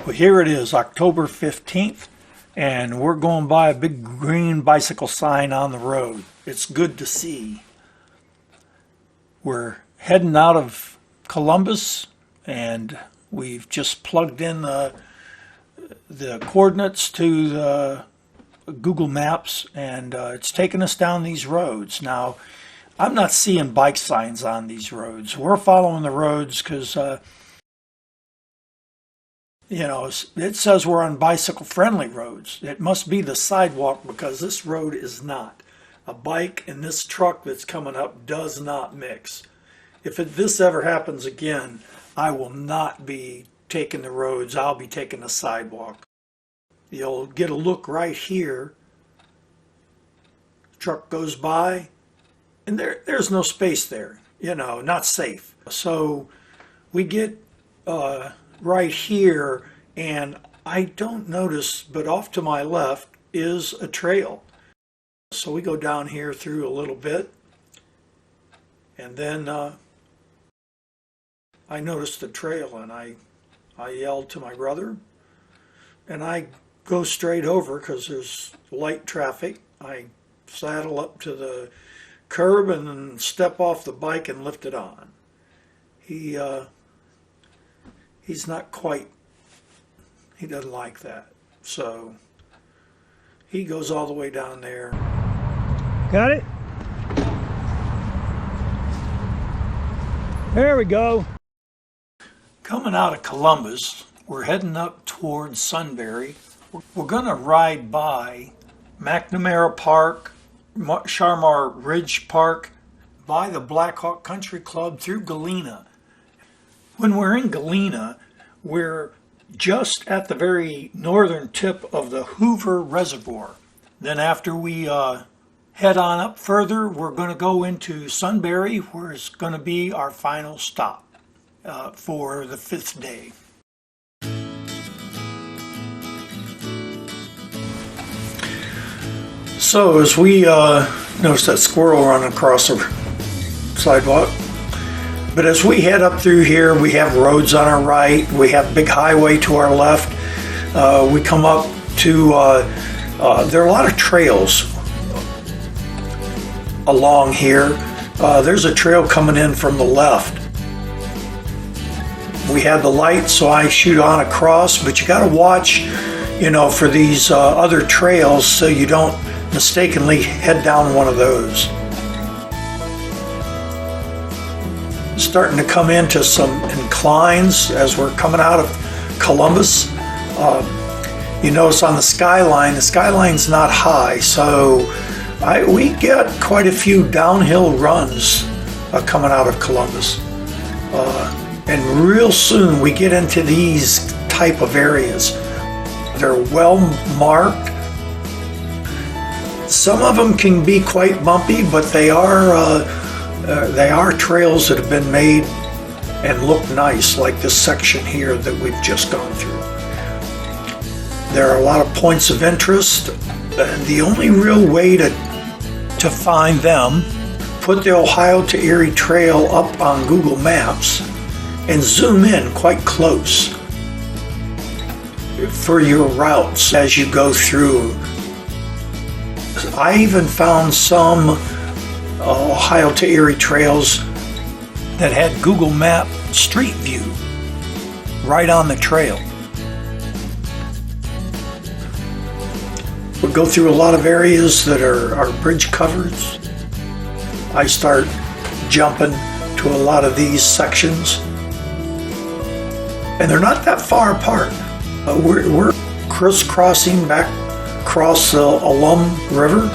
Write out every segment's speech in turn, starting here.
Well, here it is, October 15th, and we're going by a big green bicycle sign on the road. It's good to see. We're heading out of Columbus, and we've just plugged in the coordinates to the Google Maps, and it's taking us down these roads. Now, I'm not seeing bike signs on these roads. We're following the roads because it says we're on bicycle-friendly roads. It must be the sidewalk because this road is not. A bike and this truck that's coming up does not mix. If this ever happens again, I will not be taking the roads. I'll be taking the sidewalk. You'll get a look right here. Truck goes by, and there's no space there. Not safe. So we get right here, and I don't notice, but off to my left is a trail. So we go down here through a little bit, and then I noticed the trail, and I yelled to my brother, and I go straight over because there's light traffic. I saddle up to the curb and then step off the bike and lift it on. He's not quite, he doesn't like that. So he goes all the way down there. Got it? There we go. Coming out of Columbus, we're heading up towards Sunbury. We're going to ride by McNamara Park, Sharmar Ridge Park, by the Blackhawk Country Club through Galena. When we're in Galena, we're just at the very northern tip of the Hoover Reservoir. Then after we head on up further, we're going to go into Sunbury, where it's going to be our final stop for the 5th day. So as we notice that squirrel running across the sidewalk, but as we head up through here, we have roads on our right, we have big highway to our left. We come up to, there are a lot of trails along here. There's a trail coming in from the left. We have the light, so I shoot on across, but you got to watch, for these other trails so you don't mistakenly head down one of those. Starting to come into some inclines as we're coming out of Columbus. You notice on the skyline's not high, so we get quite a few downhill runs coming out of Columbus. And real soon we get into these type of areas. They're well marked. Some of them can be quite bumpy, but they are trails that have been made and look nice, like this section here that we've just gone through. There are a lot of points of interest, and the only real way to find them, put the Ohio to Erie Trail up on Google Maps and zoom in quite close for your routes as you go through. I even found some Ohio to Erie trails that had Google Map Street View right on the trail. We go through a lot of areas that are bridge covers. I start jumping to a lot of these sections, and they're not that far apart. We're crisscrossing back across the Alum River.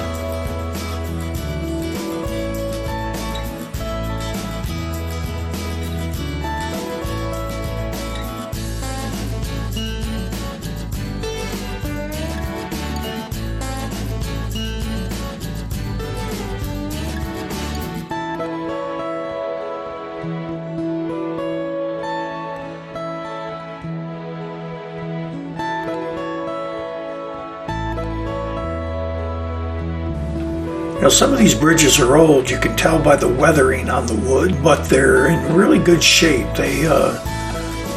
Some of these bridges are old. You can tell by the weathering on the wood, but they're in really good shape.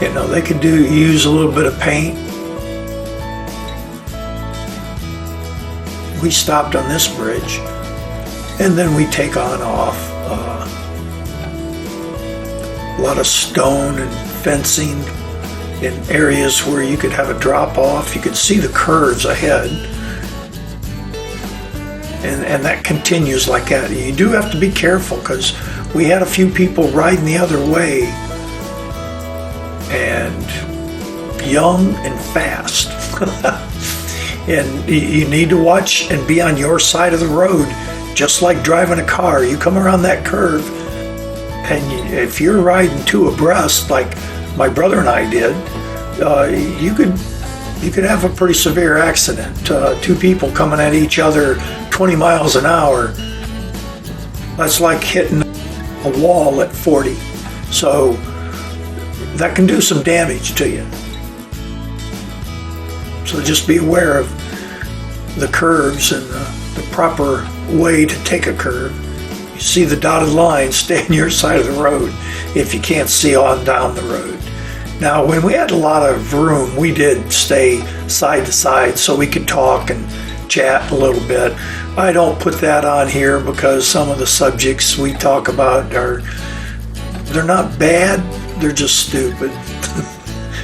You know, they could use a little bit of paint. We stopped on this bridge, and then we take on off. A lot of stone and fencing in areas where you could have a drop off. You could see the curves ahead. And that continues like that. You do have to be careful because we had a few people riding the other way, and young and fast. And you need to watch and be on your side of the road, just like driving a car. You come around that curve, and if you're riding two abreast, like my brother and I did, you could have a pretty severe accident. Two people coming at each other 20 miles an hour. That's like hitting a wall at 40. So that can do some damage to you. So just be aware of the curves and the proper way to take a curve. You see the dotted line, stay on your side of the road if you can't see on down the road. Now, when we had a lot of room, we did stay side to side so we could talk and chat a little bit. I don't put that on here because some of the subjects we talk about they're not bad, they're just stupid.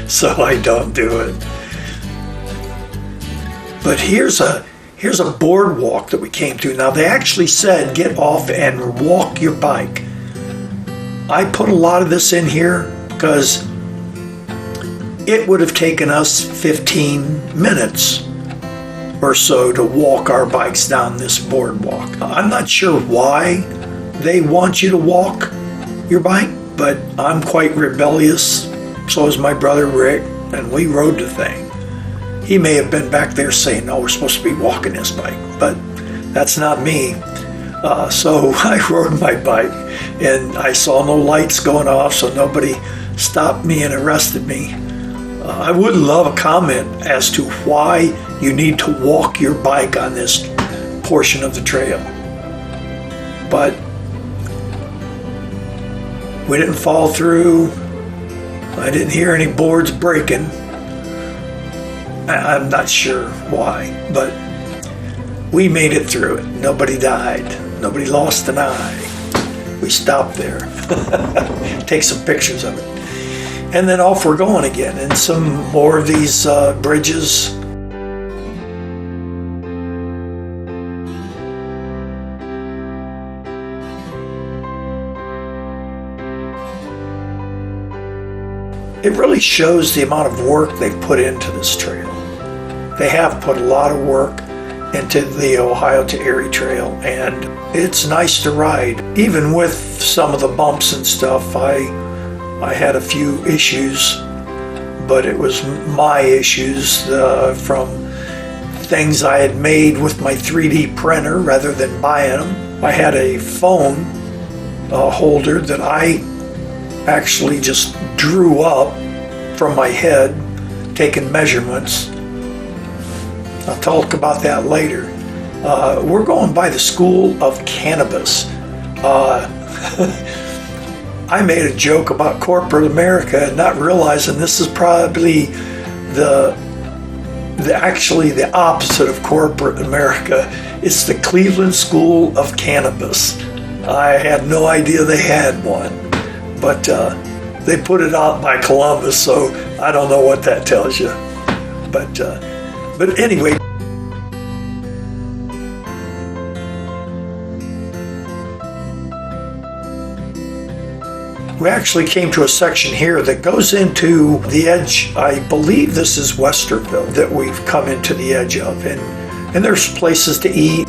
So I don't do it. But here's a boardwalk that we came to. Now, they actually said get off and walk your bike. I put a lot of this in here because it would have taken us 15 minutes or so to walk our bikes down this boardwalk. I'm not sure why they want you to walk your bike, but I'm quite rebellious. So is my brother Rick, and we rode the thing. He may have been back there saying, no, we're supposed to be walking this bike, but that's not me. So I rode my bike, and I saw no lights going off, so nobody stopped me and arrested me. I would love a comment as to why you need to walk your bike on this portion of the trail. But we didn't fall through. I didn't hear any boards breaking. I'm not sure why, but we made it through it. Nobody died. Nobody lost an eye. We stopped there. Take some pictures of it. And then off we're going again, and some more of these bridges. It really shows the amount of work they've put into this trail. They have put a lot of work into the Ohio to Erie Trail, and it's nice to ride. Even with some of the bumps and stuff, I had a few issues, but it was my issues from things I had made with my 3D printer rather than buying them. I had a phone holder that I actually just drew up from my head, taking measurements. I'll talk about that later. We're going by the School of Cannabis. I made a joke about corporate America, not realizing this is probably actually the opposite of corporate America. It's the Cleveland School of Cannabis. I had no idea they had one, but they put it out by Columbus, so I don't know what that tells you. But anyway. We actually came to a section here that goes into the edge. I believe this is Westerville that we've come into the edge of, and there's places to eat.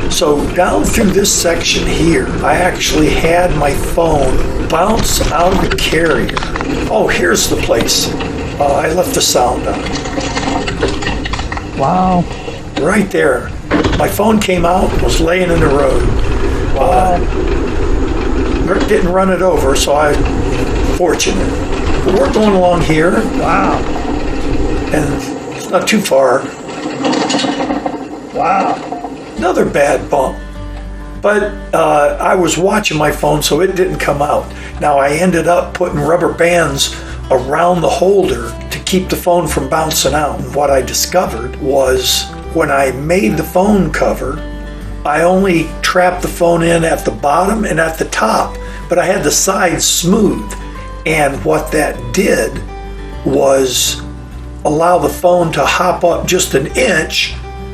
So down through this section here, I actually had my phone bounce out of the carrier. Oh, here's the place. I left the sound on. Wow. Right there. My phone came out, was laying in the road. Wow. didn't run it over, so I'm fortunate. But we're going along here. Wow. And it's not too far. Wow. Another bad bump. But I was watching my phone, so it didn't come out. Now, I ended up putting rubber bands around the holder to keep the phone from bouncing out. And what I discovered was when I made the phone cover, I only trapped the phone in at the bottom and at the top, but I had the sides smooth. And what that did was allow the phone to hop up just an inch,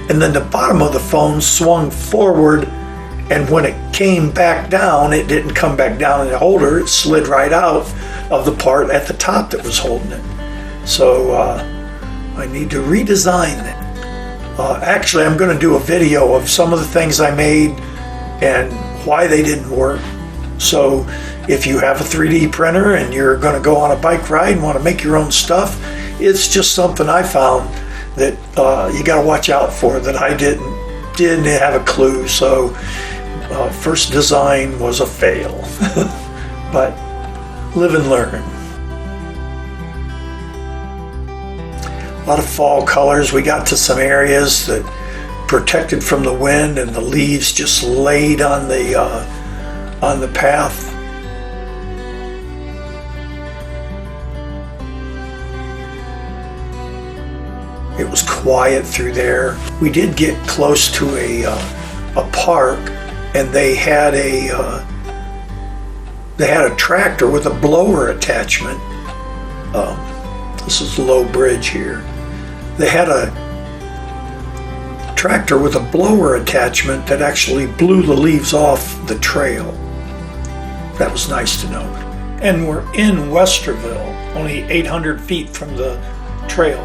and then the bottom of the phone swung forward, and when it came back down, it didn't come back down in the holder, it slid right out of the part at the top that was holding it. So I need to redesign it. Actually, I'm going to do a video of some of the things I made and why they didn't work. So if you have a 3D printer and you're going to go on a bike ride and want to make your own stuff, it's just something I found that you got to watch out for that I didn't have a clue. So first design was a fail, but live and learn. A lot of fall colors. We got to some areas that protected from the wind, and the leaves just laid on the path. It was quiet through there. We did get close to a park, and they had a tractor with a blower attachment. This is Low Bridge here. They had a tractor with a blower attachment that actually blew the leaves off the trail. That was nice to know. And we're in Westerville, only 800 feet from the trail.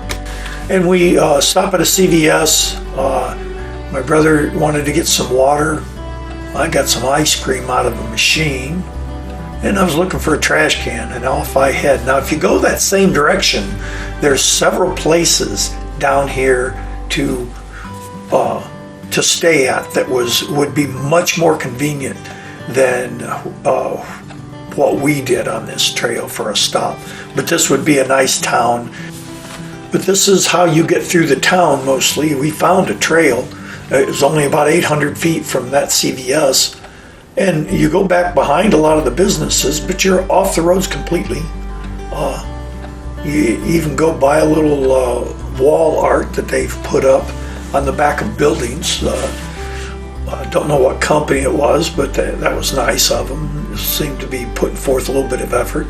And we stopped at a CVS. My brother wanted to get some water. I got some ice cream out of a machine. And I was looking for a trash can, and off I head. Now, if you go that same direction, there's several places down here to stay at that would be much more convenient than what we did on this trail for a stop. But this would be a nice town. But this is how you get through the town mostly. We found a trail. It was only about 800 feet from that CVS. And you go back behind a lot of the businesses, but you're off the roads completely. You even go by a little wall art that they've put up on the back of buildings. I don't know what company it was, but that was nice of them. It seemed to be putting forth a little bit of effort.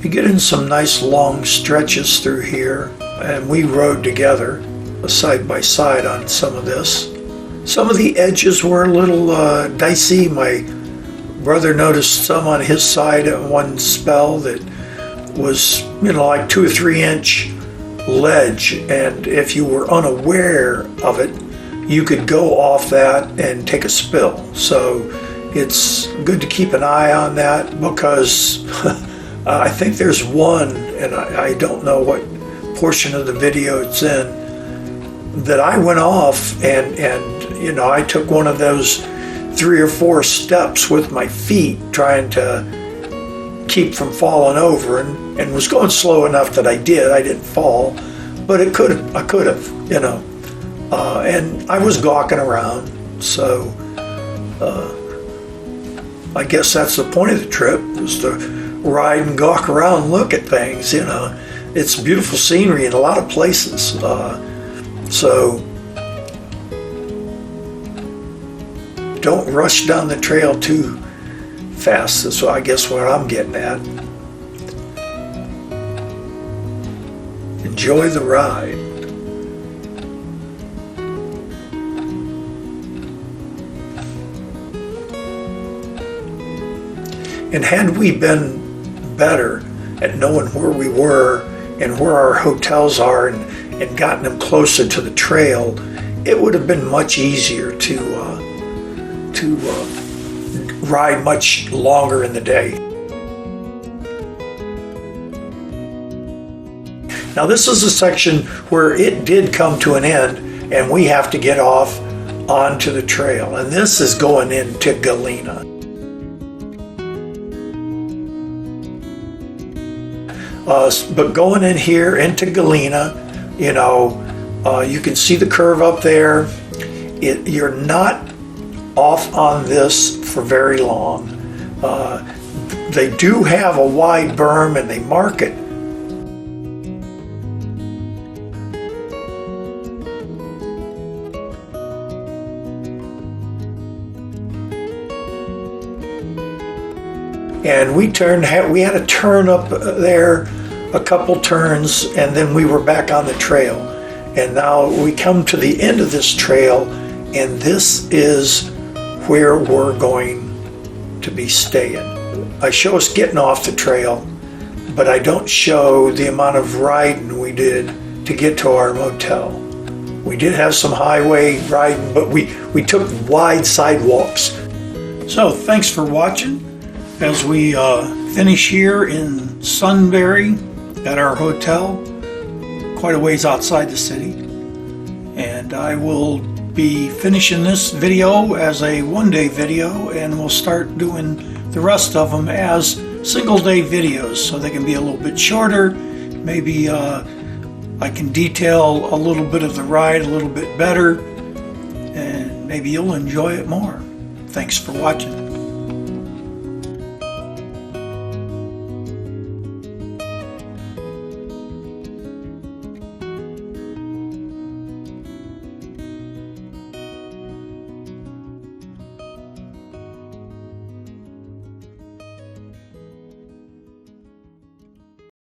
You get in some nice long stretches through here, and we rode together side by side on some of this. Some of the edges were a little dicey. My brother noticed some on his side at one spell that was, like 2 or 3 inch ledge, and if you were unaware of it, you could go off that and take a spill. So it's good to keep an eye on that, because I think there's one, and I don't know what portion of the video it's in, that I went off and I took one of those 3 or 4 steps with my feet trying to keep from falling over, and was going slow enough that I didn't fall, but I could have, and I was gawking around. So I guess that's the point of the trip, was to ride and gawk around, look at things. It's beautiful scenery in a lot of places. So don't rush down the trail too fast. That's I guess what I'm getting at. Enjoy the ride. And had we been better at knowing where we were and where our hotels are, and gotten them closer to the trail, it would have been much easier to ride much longer in the day. Now this is a section where it did come to an end, and we have to get off onto the trail, and this is going into Galena. But going in here into Galena, you can see the curve up there. You're not off on this for very long. They do have a wide berm, and they mark it. And we had to turn up there a couple turns, and then we were back on the trail. And now we come to the end of this trail, and this is where we're going to be staying. I show us getting off the trail, but I don't show the amount of riding we did to get to our motel. We did have some highway riding, but we took wide sidewalks. So thanks for watching as we finish here in Sunbury at our hotel, quite a ways outside the city. And I will be finishing this video as a one-day video, and we'll start doing the rest of them as single-day videos, so they can be a little bit shorter. Maybe I can detail a little bit of the ride a little bit better, and maybe you'll enjoy it more. Thanks for watching.